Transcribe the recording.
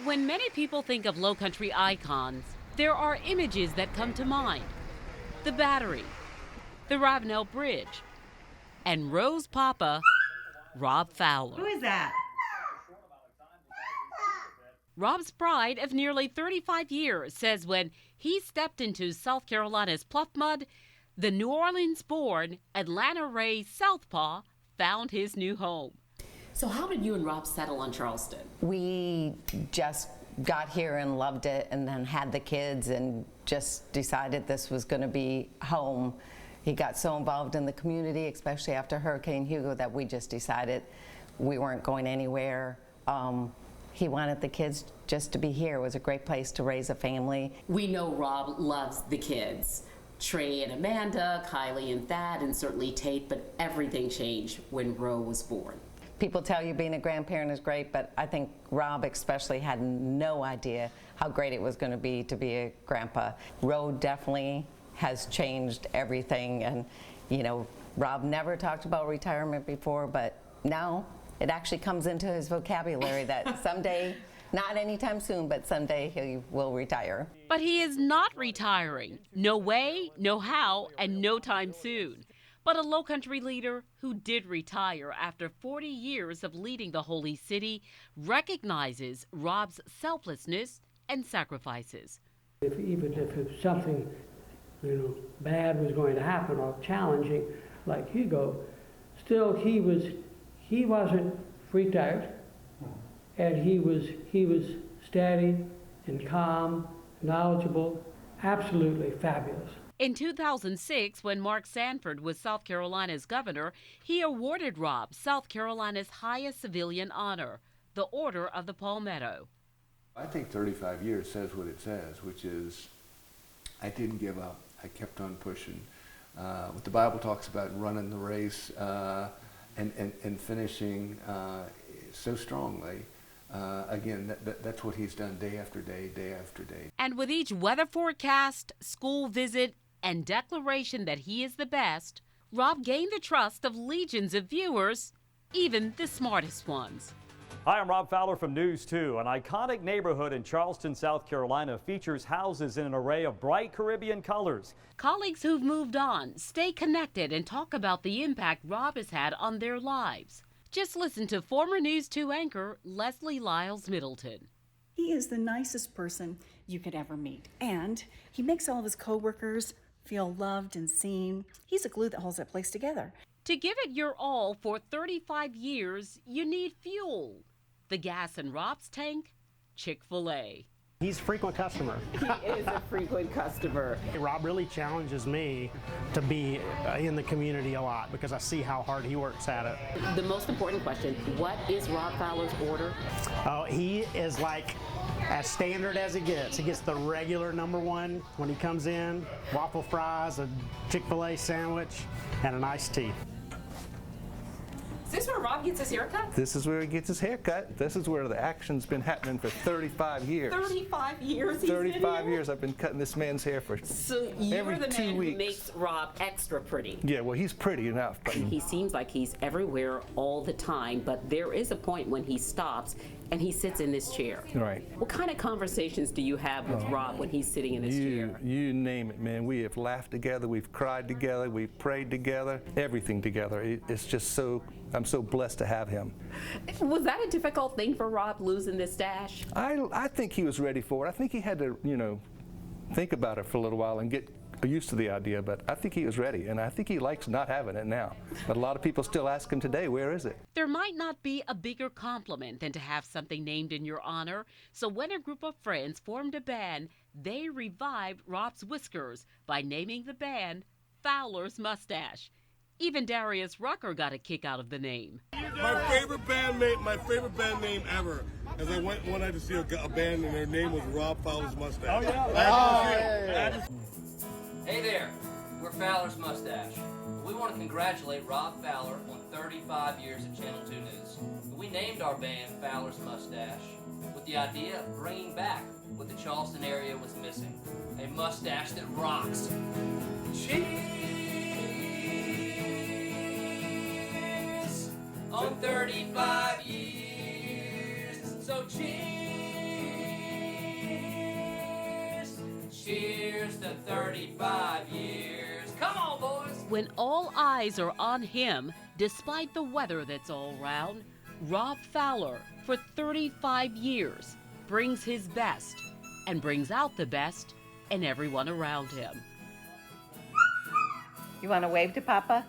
When many people think of Lowcountry icons, there are images that come to mind. The Battery, the Ravenel Bridge, and Rose Papa, Rob Fowler. Who is that? Rob's pride of nearly 35 years says when he stepped into South Carolina's Pluff Mud, the New Orleans-born, Atlanta-raised Southpaw found his new home. So how did you and Rob settle on Charleston? We just got here and loved it, and then had the kids and just decided this was going to be home. He got so involved in the community, especially after Hurricane Hugo, that we just decided we weren't going anywhere. He wanted the kids just to be here. It was a great place to raise a family. We know Rob loves the kids. Trey and Amanda, Kylie and Thad, and certainly Tate, but everything changed when Ro was born. People tell you being a grandparent is great, but I think Rob especially had no idea how great it was going to be a grandpa. Ro definitely has changed everything, and you know, Rob never talked about retirement before, but now it actually comes into his vocabulary that someday, not anytime soon, but someday he will retire. But he is not retiring. No way, no how, and no time soon. But a Lowcountry leader who did retire after 40 years of leading the Holy City recognizes Rob's selflessness and sacrifices. Even if something, bad was going to happen or challenging, like Hugo, still he wasn't freaked out, and he was steady and calm, knowledgeable, absolutely fabulous. In 2006, when Mark Sanford was South Carolina's governor, he awarded Rob South Carolina's highest civilian honor, the Order of the Palmetto. I think 35 years says what it says, which is I didn't give up. I kept on pushing. What the Bible talks about, running the race and finishing so strongly. Again, that's what he's done day after day, day after day. And with each weather forecast, school visit, and declaration that he is the best, Rob gained the trust of legions of viewers, even the smartest ones. Hi, I'm Rob Fowler from News 2. An iconic neighborhood in Charleston, South Carolina features houses in an array of bright Caribbean colors. Colleagues who've moved on stay connected and talk about the impact Rob has had on their lives. Just listen to former News 2 anchor Leslie Lyles Middleton. He is the nicest person you could ever meet, and he makes all of his coworkers feel loved and seen. He's a glue that holds that place together. To give it your all for 35 years, you need fuel. The gas in Rob's tank? Chick-fil-A. He's a frequent customer. He is a frequent customer. Rob really challenges me to be in the community a lot because I see how hard he works at it. The most important question, what is Rob Fowler's order? Oh, he is like as standard as it gets. He gets the regular #1 when he comes in, waffle fries, a Chick-fil-A sandwich, and an iced tea. Is this where Rob gets his haircut? This is where he gets his haircut. This is where the action's been happening for 35 years. 35 years he's 35 years I've been cutting this man's hair for So you're every the 2 man weeks. who makes Rob extra pretty. Yeah, well, he's pretty enough. But He seems like he's everywhere all the time, but there is a point when he stops and he sits in this chair. Right. What kind of conversations do you have with Rob when he's sitting in this chair? You name it, man. We have laughed together, we've cried together, we've prayed together, everything together. It's just so, I'm so blessed to have him. Was that a difficult thing for Rob, losing this stash? I think he was ready for it. I think he had to, think about it for a little while and get used to the idea, but I think he was ready, and I think he likes not having it now. But a lot of people still ask him today, where is it? There might not be a bigger compliment than to have something named in your honor, so when a group of friends formed a band, they revived Rob's whiskers by naming the band Fowler's Mustache. Even Darius Rucker got a kick out of the name. My favorite band name ever. As I went one night to see a band, and their name was Rob Fowler's Mustache. Oh yeah. Hey there, we're Fowler's Mustache. We want to congratulate Rob Fowler on 35 years at Channel 2 News. We named our band Fowler's Mustache with the idea of bringing back what the Charleston area was missing, a mustache that rocks. Cheers on 35 years, so cheers. to 35 years. Come on, boys. When all eyes are on him, despite the weather that's all around, Rob Fowler, for 35 years, brings his best and brings out the best in everyone around him. You want to wave to Papa?